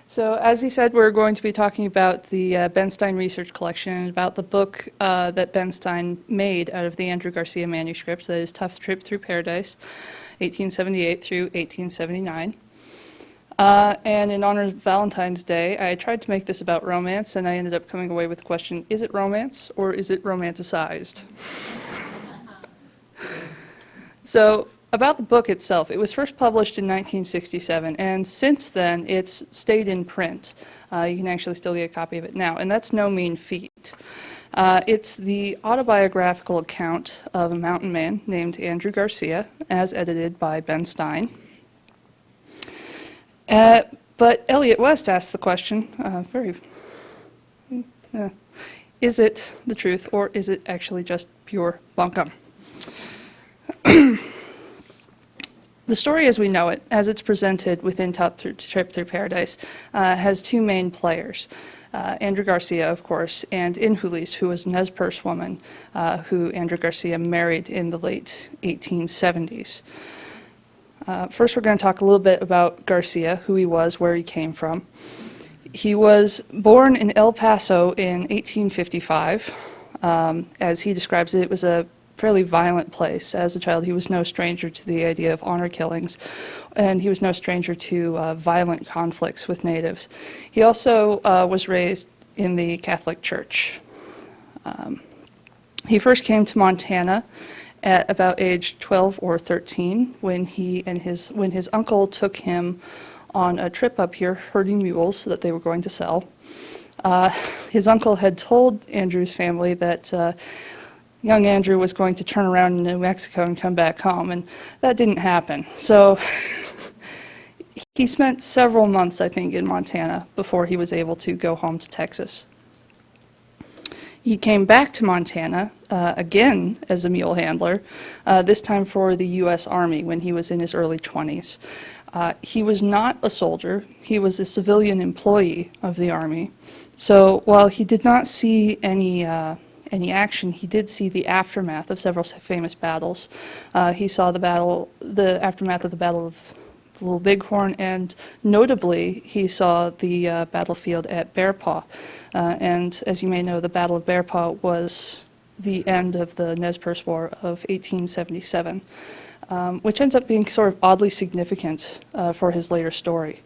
So as he said, we're going to be talking about the Ben Stein research collection and about the book that Ben Stein made out of the Andrew Garcia manuscripts, that is Tough Trip Through Paradise, 1878 through 1879. And in honor of Valentine's Day, I tried to make this about romance, and I ended up coming away with the question, is it romance or is it romanticized? So, about the book itself, it was first published in 1967, and since then it's stayed in print. You can actually still get a copy of it now, and that's no mean feat. It's the autobiographical account of a mountain man named Andrew Garcia, as edited by Ben Stein. But Elliot West asked the question, is it the truth, or is it actually just pure bunkum? The story as we know it, as it's presented within Tough Trip Through Paradise, has two main players. Andrew Garcia, of course, and In-who-lise, who was Nez Perce Woman, who Andrew Garcia married in the late 1870s. First, we're going to talk a little bit about Garcia, who he was, where he came from. He was born in El Paso in 1855. As he describes it, it was a fairly violent place. As a child, he was no stranger to the idea of honor killings, and he was no stranger to violent conflicts with natives. He also was raised in the Catholic Church. He first came to Montana at about age 12 or 13 when his uncle took him on a trip up here herding mules that they were going to sell. His uncle had told Andrew's family that young Andrew was going to turn around in New Mexico and come back home, and that didn't happen. So he spent several months, I think, in Montana before he was able to go home to Texas. He came back to Montana again as a mule handler, this time for the U.S. Army when he was in his early 20s. He was not a soldier. He was a civilian employee of the Army. So while he did not see any action, he did see the aftermath of several famous battles. He saw the aftermath of the Battle of the Little Bighorn, and notably, he saw the battlefield at Bear Paw. And as you may know, the Battle of Bear Paw was the end of the Nez Perce War of 1877, which ends up being sort of oddly significant for his later story.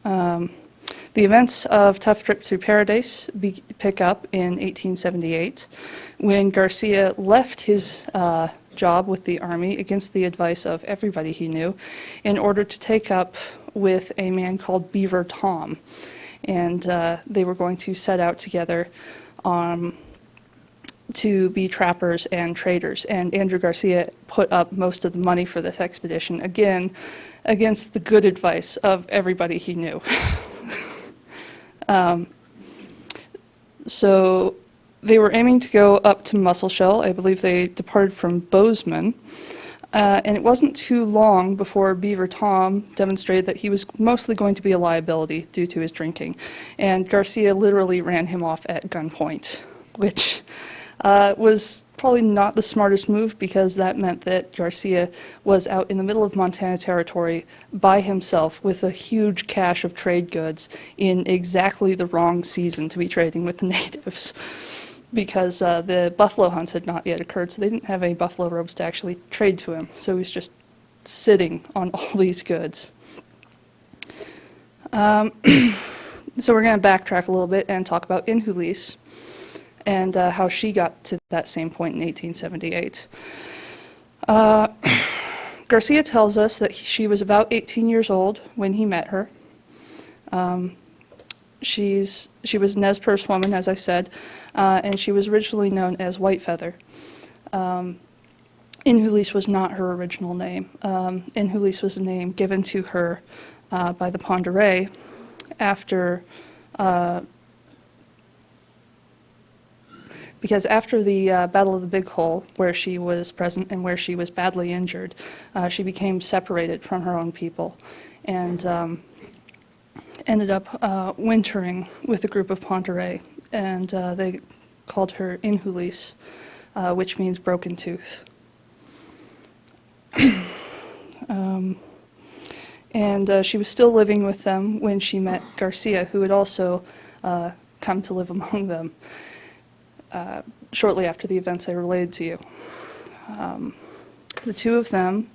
The events of Tough Trip Through Paradise pick up in 1878 when Garcia left his job with the Army against the advice of everybody he knew in order to take up with a man called Beaver Tom. And they were going to set out together to be trappers and traders. And Andrew Garcia put up most of the money for this expedition, again, against the good advice of everybody he knew. So they were aiming to go up to Musselshell. I believe they departed from Bozeman. And it wasn't too long before Beaver Tom demonstrated that he was mostly going to be a liability due to his drinking. And Garcia literally ran him off at gunpoint, which was probably not the smartest move, because that meant that Garcia was out in the middle of Montana Territory by himself with a huge cache of trade goods in exactly the wrong season to be trading with the natives, because the buffalo hunts had not yet occurred, so they didn't have any buffalo robes to actually trade to him. So he was just sitting on all these goods. So we're going to backtrack a little bit and talk about In-who-lise and how she got to that same point in 1878. Garcia tells us that she was about 18 years old when he met her. She was Nez Perce Woman, as I said, and she was originally known as Whitefeather. In-who-lise was not her original name. In-who-lise was a name given to her by the Pend d'Oreille because after the Battle of the Big Hole, where she was present and where she was badly injured, she became separated from her own people and ended up wintering with a group of Pend d'Oreille, and they called her In-who-lise, which means broken tooth. And she was still living with them when she met Garcia, who had also come to live among them shortly after the events I relayed to you. The two of them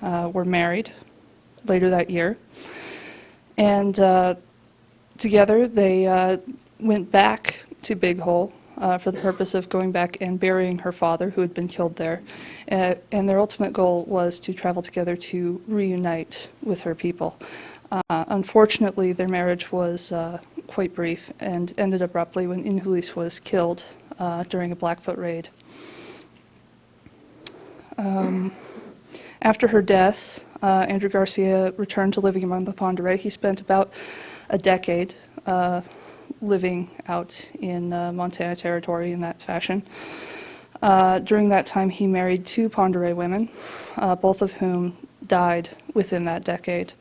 were married later that year, and together they went back to Big Hole for the purpose of going back and burying her father, who had been killed there. And their ultimate goal was to travel together to reunite with her people. Unfortunately, their marriage was quite brief and ended abruptly when In-who-lise was killed during a Blackfoot raid. After her death, Andrew Garcia returned to living among the Pend d'Oreille. He spent about a decade living out in Montana Territory in that fashion. During that time, he married two Pend d'Oreille women, both of whom died within that decade.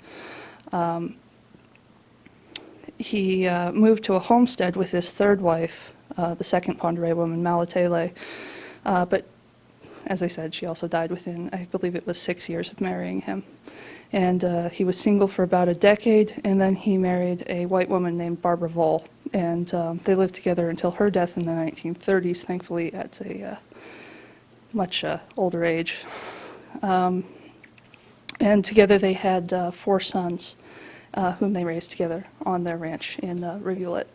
He moved to a homestead with his third wife, the second Pend d'Oreille woman, Malatele, but as I said, she also died within, I believe it was 6 years of marrying him. And he was single for about a decade, and then he married a white woman named Barbara Vole, and they lived together until her death in the 1930s, thankfully at a much older age. And together they had 4 sons, whom they raised together on their ranch in Rivulet.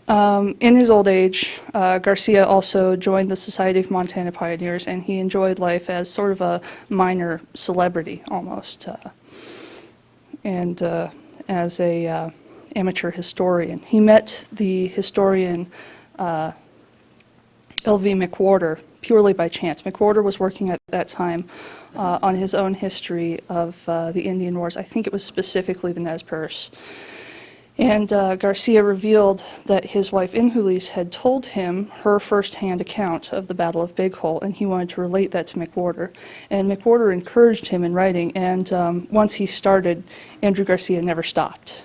In his old age, Garcia also joined the Society of Montana Pioneers, and he enjoyed life as sort of a minor celebrity almost, and as a amateur historian. He met the historian L.V. McWhorter purely by chance. McWhorter was working at that time on his own history of the Indian Wars. I think it was specifically the Nez Perce. And Garcia revealed that his wife In-who-lise had told him her first-hand account of the Battle of Big Hole, and he wanted to relate that to McWhorter. And McWhorter encouraged him in writing, and once he started, Andrew Garcia never stopped.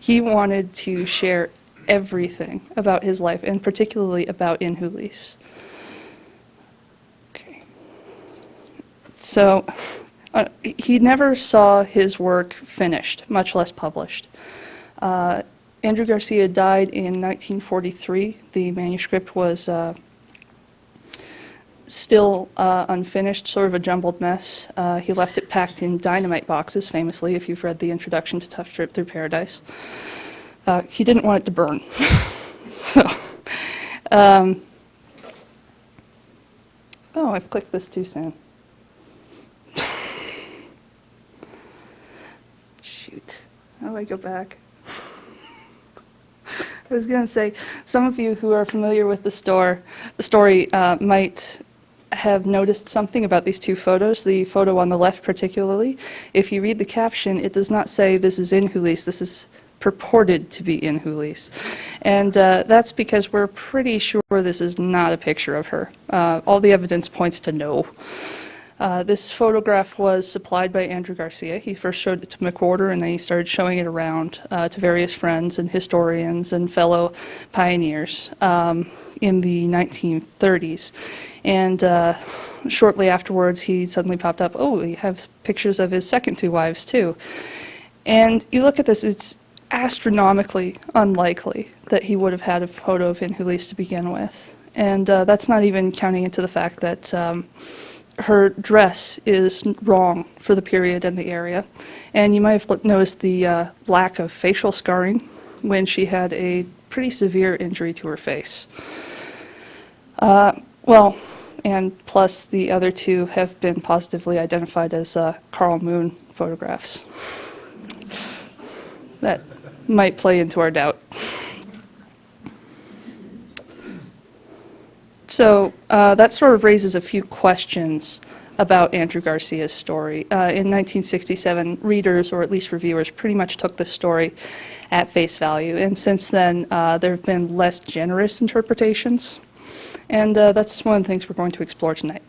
He wanted to share everything about his life, and particularly about In-who-lise. Okay. So he never saw his work finished, much less published. Andrew Garcia died in 1943. The manuscript was still unfinished, sort of a jumbled mess. He left it packed in dynamite boxes, famously, if you've read the introduction to Tough Trip Through Paradise. He didn't want it to burn. So, oh, I've clicked this too soon. Shoot. How do I go back? I was going to say, some of you who are familiar with the story might have noticed something about these two photos, the photo on the left particularly. If you read the caption, it does not say this is In-who-lise, this is purported to be In-who-lise. And that's because we're pretty sure this is not a picture of her. All the evidence points to no. This photograph was supplied by Andrew Garcia. He first showed it to McWhorter, and then he started showing it around to various friends and historians and fellow pioneers in the 1930s. And shortly afterwards, he suddenly popped up, oh, we have pictures of his second 2 wives, too. And you look at this, it's astronomically unlikely that he would have had a photo of In-who-lise to begin with. And that's not even counting into the fact that her dress is wrong for the period and the area. And you might have noticed the lack of facial scarring when she had a pretty severe injury to her face. Well, and plus the other 2 have been positively identified as Carl Moon photographs. That might play into our doubt. So that sort of raises a few questions about Andrew Garcia's story. In 1967, readers, or at least reviewers, pretty much took the story at face value. And since then, there have been less generous interpretations. And that's one of the things we're going to explore tonight.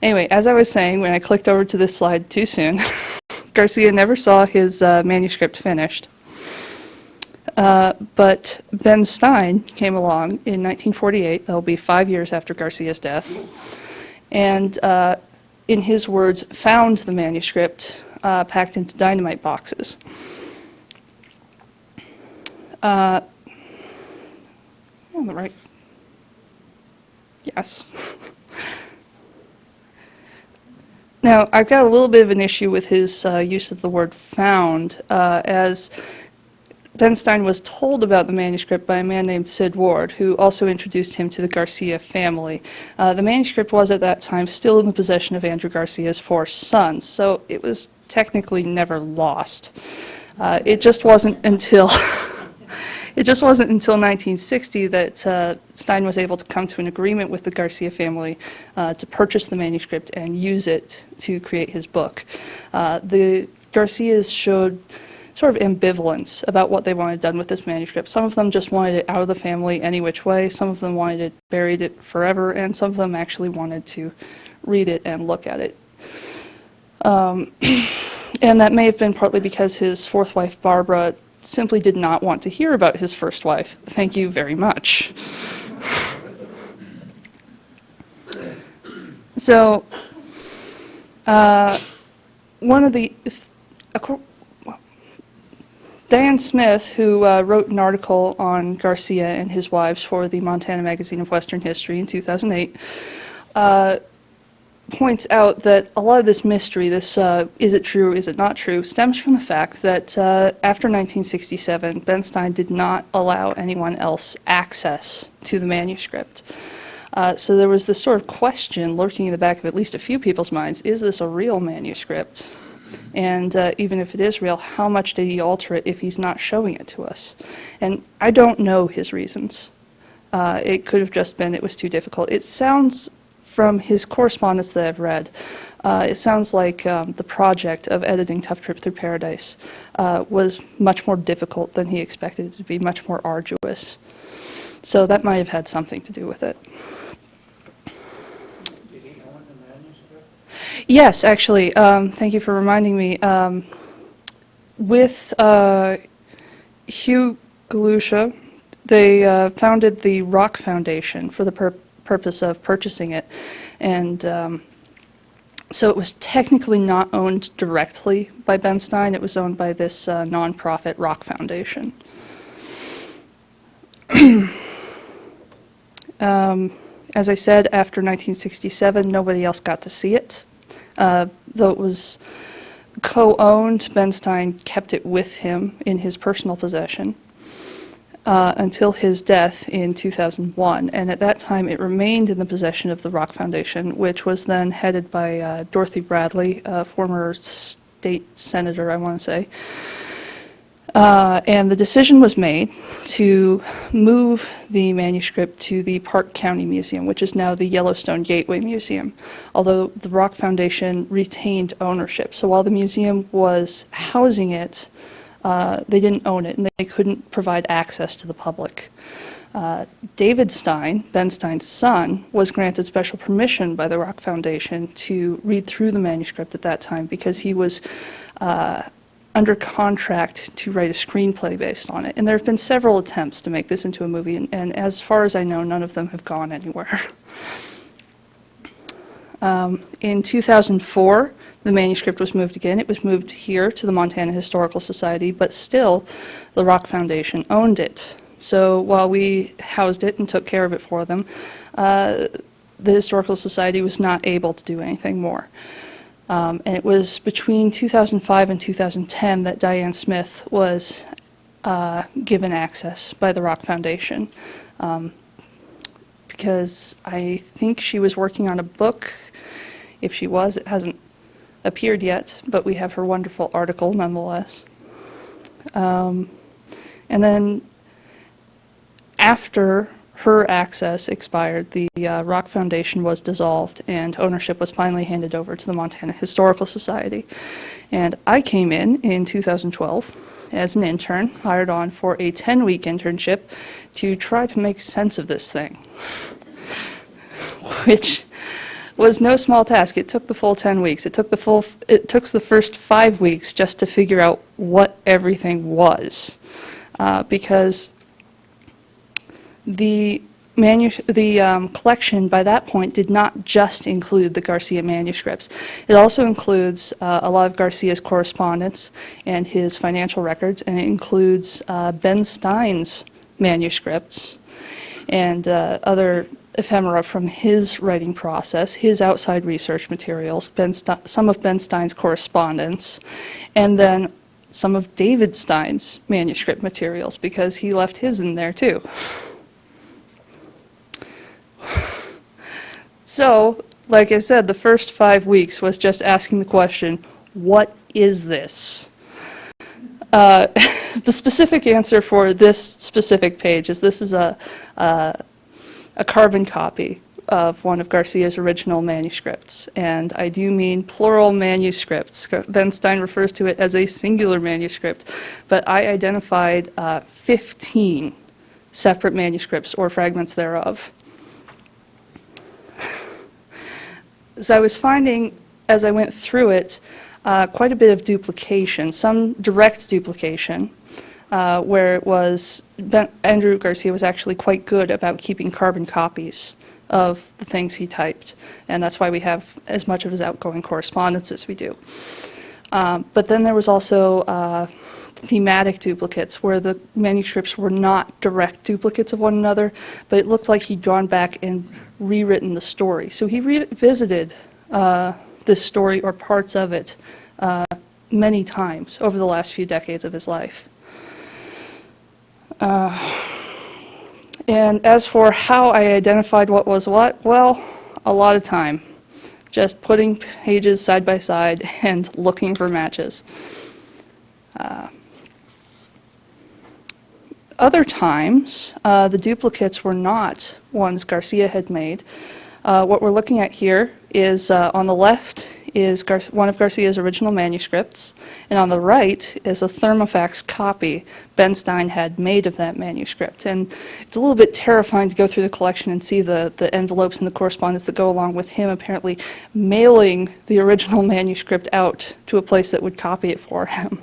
Anyway, as I was saying, when I clicked over to this slide too soon, Garcia never saw his manuscript finished. But Ben Stein came along in 1948. That will be 5 years after Garcia's death. And in his words, found the manuscript packed into dynamite boxes. On the right. Yes. Now, I've got a little bit of an issue with his use of the word found, as Ben Stein was told about the manuscript by a man named Sid Ward, who also introduced him to the Garcia family. The manuscript was at that time still in the possession of Andrew Garcia's 4 sons, so it was technically never lost. It just wasn't until It just wasn't until 1960 that Stein was able to come to an agreement with the Garcia family to purchase the manuscript and use it to create his book. The Garcias showed sort of ambivalence about what they wanted done with this manuscript. Some of them just wanted it out of the family any which way, some of them wanted it buried it forever, and some of them actually wanted to read it and look at it. And that may have been partly because his 4th wife, Barbara, simply did not want to hear about his first wife. Thank you very much. So, one of the, Diane Smith, who wrote an article on Garcia and his wives for the Montana Magazine of Western History in 2008, points out that a lot of this mystery, this is it true, is it not true, stems from the fact that after 1967, Ben Stein did not allow anyone else access to the manuscript. So there was this sort of question lurking in the back of at least a few people's minds, is this a real manuscript? And even if it is real, how much did he alter it if he's not showing it to us? And I don't know his reasons. It could have just been it was too difficult. It sounds, from his correspondence that I've read, it sounds like the project of editing Tough Trip Through Paradise was much more difficult than he expected it to be, much more arduous. So that might have had something to do with it. Did he own the manuscript? Yes, actually, thank you for reminding me. With Hugo Lucia, they founded the Rock Foundation for the purpose of purchasing it, and so it was technically not owned directly by Ben Stein. It was owned by this nonprofit Rock Foundation. As I said, after 1967, nobody else got to see it. Though it was co-owned, Ben Stein kept it with him in his personal possession until his death in 2001. And at that time, it remained in the possession of the Rock Foundation, which was then headed by Dorothy Bradley, a former state senator, I want to say. And the decision was made to move the manuscript to the Park County Museum, which is now the Yellowstone Gateway Museum, although the Rock Foundation retained ownership. So while the museum was housing it, they didn't own it, and they couldn't provide access to the public. David Stein, Ben Stein's son, was granted special permission by the Rock Foundation to read through the manuscript at that time because he was under contract to write a screenplay based on it. And there have been several attempts to make this into a movie, and as far as I know, none of them have gone anywhere. In 2004, the manuscript was moved again. It was moved here to the Montana Historical Society, but still the Rock Foundation owned it. So while we housed it and took care of it for them, the Historical Society was not able to do anything more. And it was between 2005 and 2010 that Diane Smith was given access by the Rock Foundation, because I think she was working on a book. If she was, it hasn't appeared yet, but we have her wonderful article nonetheless. And then after her access expired, the Rock Foundation was dissolved and ownership was finally handed over to the Montana Historical Society. And I came in 2012 as an intern, hired on for a 10-week internship to try to make sense of this thing, which was no small task. It took the full 10 weeks. It took the first 5 weeks just to figure out what everything was, because the collection by that point did not just include the Garcia manuscripts. It also includes a lot of Garcia's correspondence and his financial records, and it includes Ben Stein's manuscripts and other ephemera from his writing process, his outside research materials, some of Ben Stein's correspondence, and then some of David Stein's manuscript materials, because he left his in there too. So, like I said, the first 5 weeks was just asking the question, what is this? The specific answer for this specific page is this is a carbon copy of one of Garcia's original manuscripts, and I do mean plural manuscripts. Ben Stein refers to it as a singular manuscript, but I identified 15 separate manuscripts or fragments thereof. So I was finding, as I went through it, quite a bit of duplication, some direct duplication, where it was Andrew Garcia was actually quite good about keeping carbon copies of the things he typed, and that's why we have as much of his outgoing correspondence as we do. But then there was also thematic duplicates, where the manuscripts were not direct duplicates of one another, but it looked like he'd gone back and rewritten the story. So he revisited this story or parts of it many times over the last few decades of his life. And as for how I identified what was what, well, a lot of time. Just putting pages side by side and looking for matches. Other times, the duplicates were not ones Garcia had made. What we're looking at here is, on the left is one of Garcia's original manuscripts, and on the right is a thermofax copy Ben Stein had made of that manuscript. And it's a little bit terrifying to go through the collection and see the envelopes and the correspondence that go along with him apparently mailing the original manuscript out to a place that would copy it for him.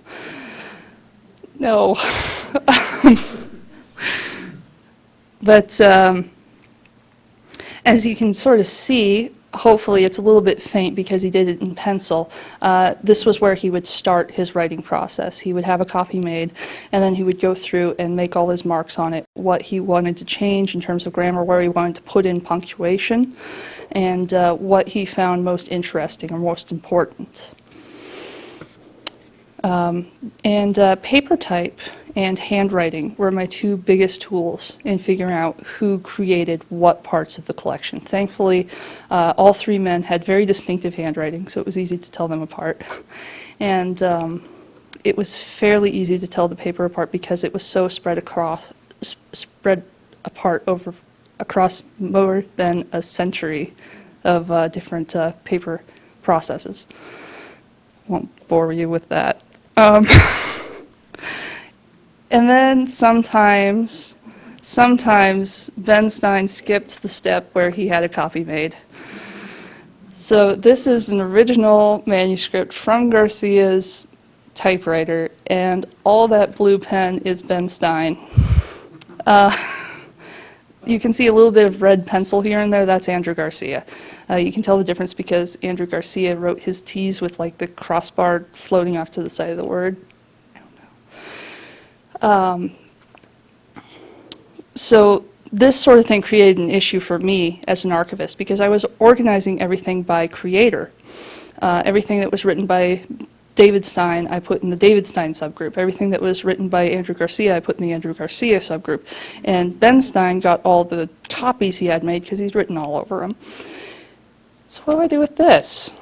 No. But as you can sort of see, hopefully it's a little bit faint because he did it in pencil. This was where he would start his writing process. He would have a copy made, and then he would go through and make all his marks on it, what he wanted to change in terms of grammar, where he wanted to put in punctuation, and what he found most interesting or most important. Paper type and handwriting were my two biggest tools in figuring out who created what parts of the collection. Thankfully, all three men had very distinctive handwriting, so it was easy to tell them apart. And it was fairly easy to tell the paper apart because it was so spread apart across more than a century of different paper processes. Won't bore you with that. And then sometimes Ben Stein skipped the step where he had a copy made. So this is an original manuscript from Garcia's typewriter, and all that blue pen is Ben Stein. You can see a little bit of red pencil here and there. That's Andrew Garcia. You can tell the difference because Andrew Garcia wrote his T's with like the crossbar floating off to the side of the word. So this sort of thing created an issue for me as an archivist because I was organizing everything by creator. Everything that was written by David Stein, I put in the David Stein subgroup. Everything that was written by Andrew Garcia, I put in the Andrew Garcia subgroup. And Ben Stein got all the copies he had made because he's written all over them. So what do I do with this?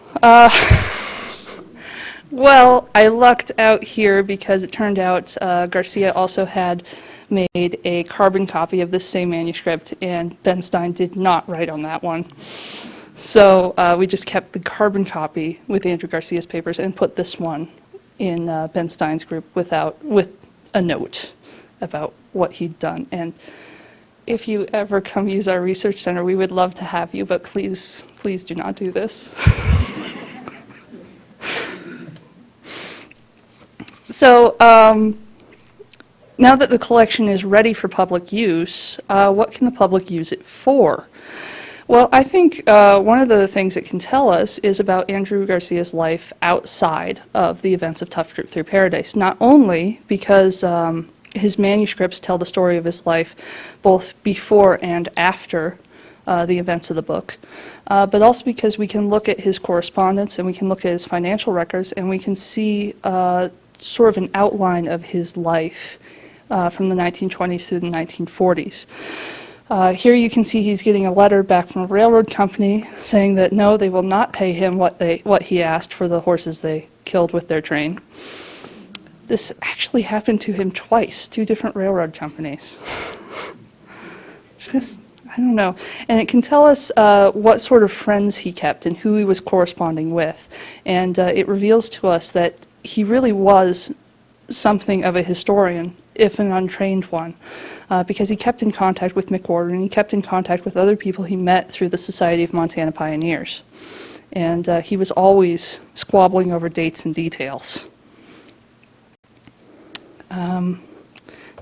Well, I lucked out here because it turned out Garcia also had made a carbon copy of this same manuscript, and Ben Stein did not write on that one. So we just kept the carbon copy with Andrew Garcia's papers and put this one in Ben Stein's group with a note about what he'd done. And if you ever come use our research center, we would love to have you, but please do not do this. So now that the collection is ready for public use, what can the public use it for? Well, I think one of the things it can tell us is about Andrew Garcia's life outside of the events of Tough Trip Through Paradise, not only because his manuscripts tell the story of his life both before and after the events of the book, but also because we can look at his correspondence and we can look at his financial records and we can see sort of an outline of his life from the 1920s through the 1940s. Here you can see he's getting a letter back from a railroad company saying that no, they will not pay him what he asked for the horses they killed with their train. This actually happened to him twice, 2 different railroad companies. Just, I don't know. And it can tell us what sort of friends he kept and who he was corresponding with. And it reveals to us that he really was something of a historian, if an untrained one, because he kept in contact with McWhorter and he kept in contact with other people he met through the Society of Montana Pioneers. And he was always squabbling over dates and details.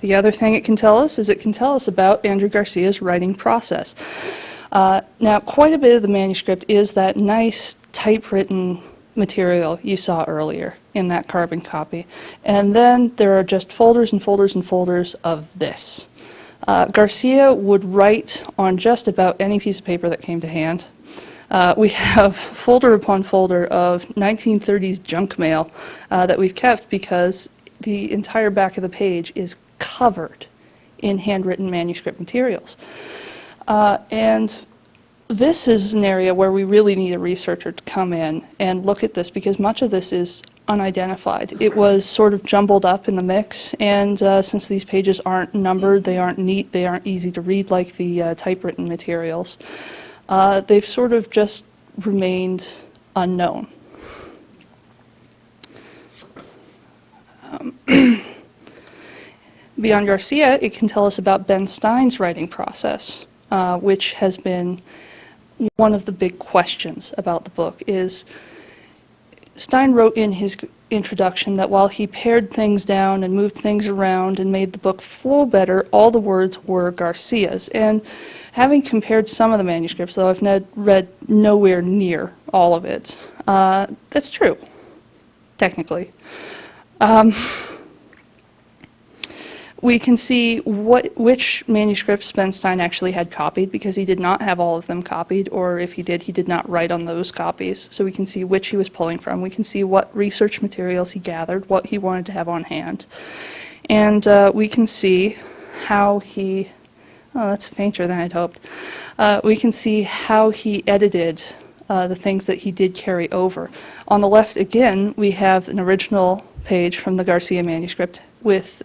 The other thing it can tell us is it can tell us about Andrew Garcia's writing process. Now, quite a bit of the manuscript is that nice typewritten material you saw earlier in that carbon copy. And then there are just folders and folders and folders of this. Garcia would write on just about any piece of paper that came to hand. We have folder upon folder of 1930s junk mail that we've kept because the entire back of the page is covered in handwritten manuscript materials. And this is an area where we really need a researcher to come in and look at this because much of this is unidentified. It was sort of jumbled up in the mix, and since these pages aren't numbered, they aren't neat, they aren't easy to read like the typewritten materials, they've sort of just remained unknown. Beyond Garcia, it can tell us about Ben Stein's writing process, which has been one of the big questions about the book. Is Stein wrote in his introduction that while he pared things down and moved things around and made the book flow better, all the words were Garcia's. And having compared some of the manuscripts, though I've read nowhere near all of it, that's true, technically. We can see which manuscripts Ben Stein actually had copied, because he did not have all of them copied, or if he did not write on those copies. So we can see which he was pulling from. We can see what research materials he gathered, what he wanted to have on hand. And we can see how he, oh, that's fainter than I'd hoped. We can see how he edited the things that he did carry over. On the left, again, we have an original page from the Garcia manuscript with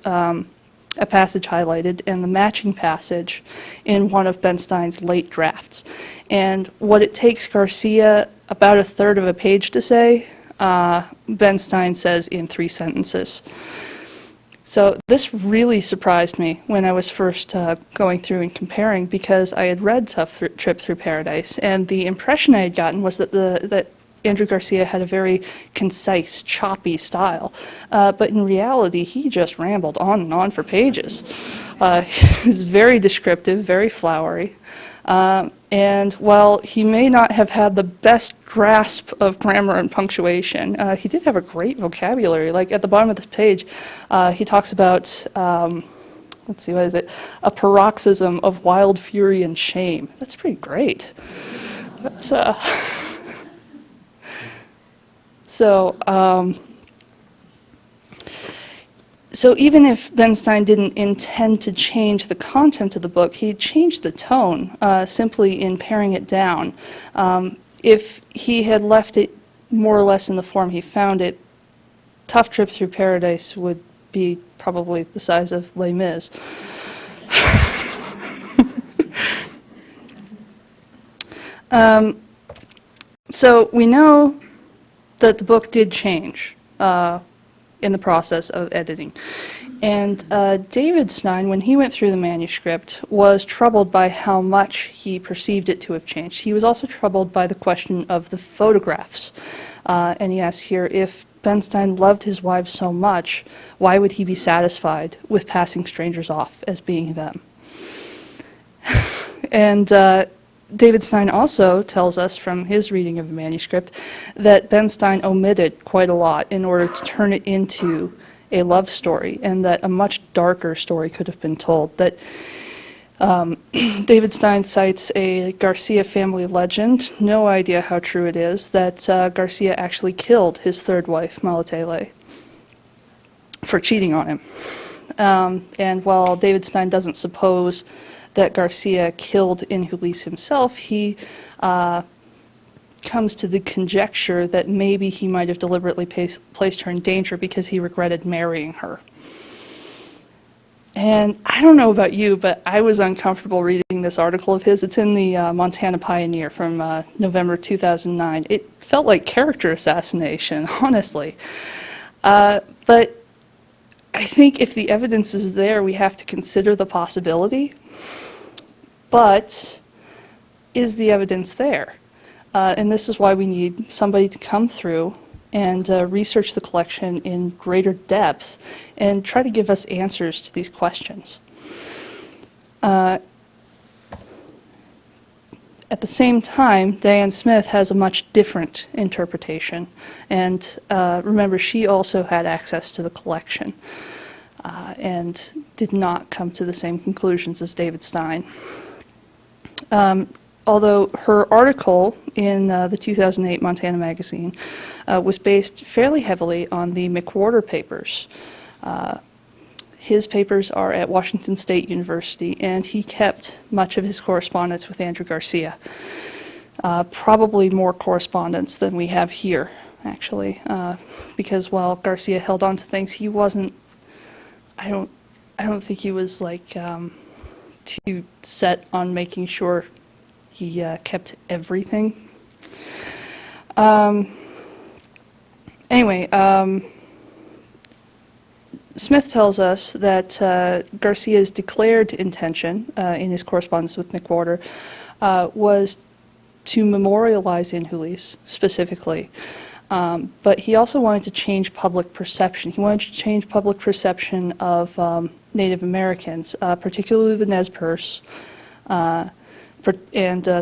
a passage highlighted and the matching passage in one of Ben Stein's late drafts. And what it takes Garcia about a third of a page to say, Ben Stein says in 3 sentences. So this really surprised me when I was first going through and comparing, because I had read Tough Trip Through Paradise, and the impression I had gotten was that that Andrew Garcia had a very concise, choppy style, but in reality, he just rambled on and on for pages. He was very descriptive, very flowery, and while he may not have had the best grasp of grammar and punctuation, he did have a great vocabulary. Like at the bottom of this page, he talks about, let's see, what is it? A paroxysm of wild fury and shame. That's pretty great. That's, So even if Ben Stein didn't intend to change the content of the book, he changed the tone simply in paring it down. If he had left it more or less in the form he found it, Tough Trip Through Paradise would be probably the size of Les Mis. So we know that the book did change in the process of editing. And David Stein, when he went through the manuscript, was troubled by how much he perceived it to have changed. He was also troubled by the question of the photographs. And he asks here if Ben Stein loved his wives so much, why would he be satisfied with passing strangers off as being them? And David Stein also tells us from his reading of the manuscript that Ben Stein omitted quite a lot in order to turn it into a love story, and that a much darker story could have been told. That David Stein cites a Garcia family legend, no idea how true it is, that Garcia actually killed his third wife, Malatele, for cheating on him. And while David Stein doesn't suppose that Garcia killed In-who-lise himself, he comes to the conjecture that maybe he might have deliberately placed her in danger because he regretted marrying her. And I don't know about you, but I was uncomfortable reading this article of his. It's in the Montana Pioneer from November 2009. It felt like character assassination, honestly. But I think if the evidence is there, we have to consider the possibility. But is the evidence there? And this is why we need somebody to come through and research the collection in greater depth and try to give us answers to these questions. At the same time, Diane Smith has a much different interpretation. And remember, she also had access to the collection and did not come to the same conclusions as David Stein. Although her article in the 2008 Montana magazine was based fairly heavily on the McWhorter papers. His papers are at Washington State University, and he kept much of his correspondence with Andrew Garcia. Probably more correspondence than we have here, actually, because while Garcia held on to things, he wasn't, I don't think he was like too set on making sure he kept everything. Anyway, Smith tells us that Garcia's declared intention in his correspondence with McWhorter was to memorialize In-who-lise specifically. But he also wanted to change public perception. He wanted to change public perception of Native Americans, particularly the Nez Perce, and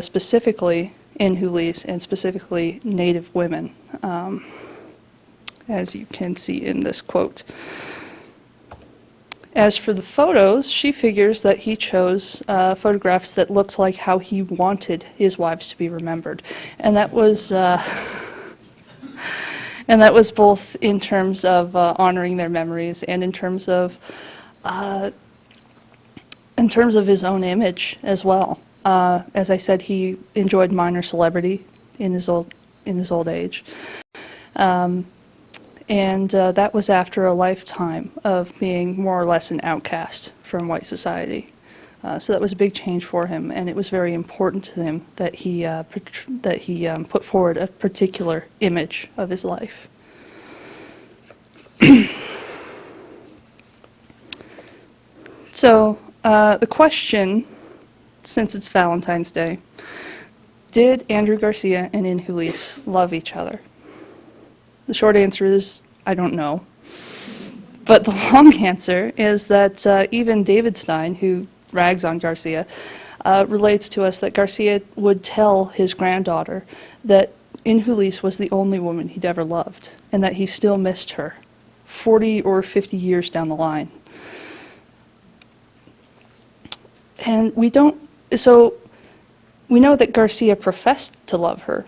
specifically In-who-lise, and specifically Native women, as you can see in this quote. As for the photos, she figures that he chose photographs that looked like how he wanted his wives to be remembered, and that was both in terms of honoring their memories and in terms of his own image as well. As I said, he enjoyed minor celebrity in his old age, and that was after a lifetime of being more or less an outcast from white society. So that was a big change for him, and it was very important to him that he put forward a particular image of his life. So the question, since it's Valentine's Day, did Andrew Garcia and In-who-lise love each other? The short answer is, I don't know. But the long answer is that even David Stein, who rags on Garcia, relates to us that Garcia would tell his granddaughter that In-who-lise was the only woman he'd ever loved, and that he still missed her 40 or 50 years down the line. And we know that Garcia professed to love her.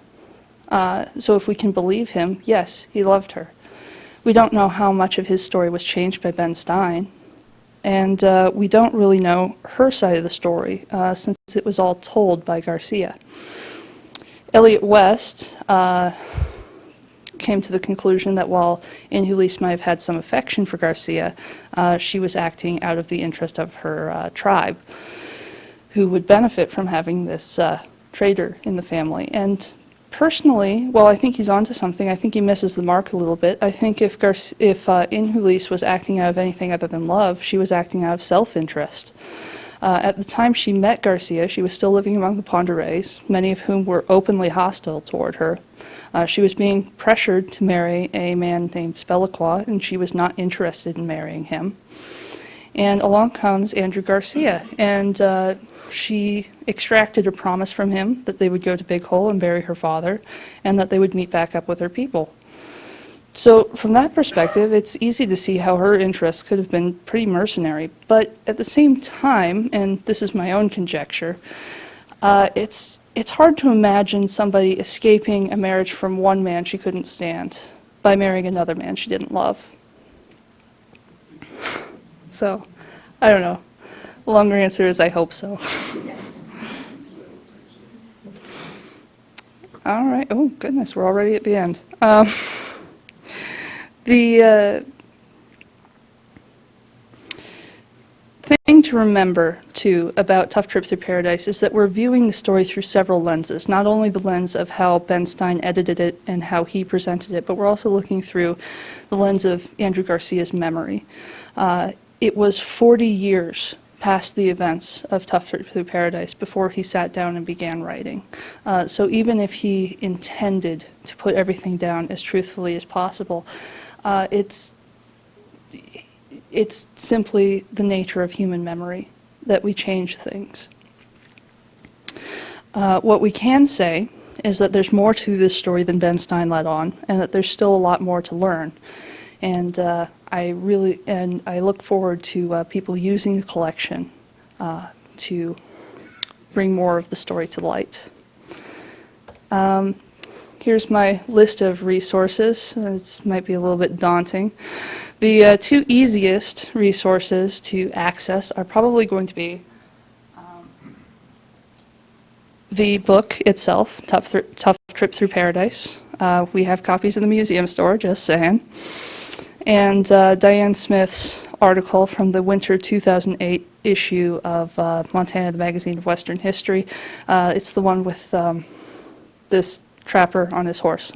So if we can believe him, yes, he loved her. We don't know how much of his story was changed by Ben Stein. And we don't really know her side of the story, since it was all told by Garcia. Elliot West came to the conclusion that while In-who-lise might have had some affection for Garcia, she was acting out of the interest of her tribe, who would benefit from having this traitor in the family. And personally, while I think he's onto something, I think he misses the mark a little bit. I think if In-who-lise was acting out of anything other than love, she was acting out of self-interest. At the time she met Garcia, she was still living among the Pondereys, many of whom were openly hostile toward her. She was being pressured to marry a man named Spelliqua, and she was not interested in marrying him. And along comes Andrew Garcia, and she extracted a promise from him that they would go to Big Hole and bury her father, and that they would meet back up with her people. So from that perspective, it's easy to see how her interests could have been pretty mercenary. But at the same time, and this is my own conjecture, it's hard to imagine somebody escaping a marriage from one man she couldn't stand by marrying another man she didn't love. So, I don't know. The longer answer is I hope so. All right. Oh, goodness, we're already at the end. The thing to remember, too, about Tough Trip Through Paradise is that we're viewing the story through several lenses, not only the lens of how Ben Stein edited it and how he presented it, but we're also looking through the lens of Andrew Garcia's memory. It was 40 years past the events of Tough Trip Through Paradise before he sat down and began writing. So even if he intended to put everything down as truthfully as possible, it's simply the nature of human memory that we change things. What we can say is that there's more to this story than Ben Stein let on, and that there's still a lot more to learn. And I look forward to people using the collection to bring more of the story to light. Here's my list of resources. This might be a little bit daunting. The two easiest resources to access are probably going to be the book itself, Tough Trip Through Paradise. We have copies in the museum store, just saying. And Diane Smith's article from the winter 2008 issue of Montana, the Magazine of Western History. It's the one with this trapper on his horse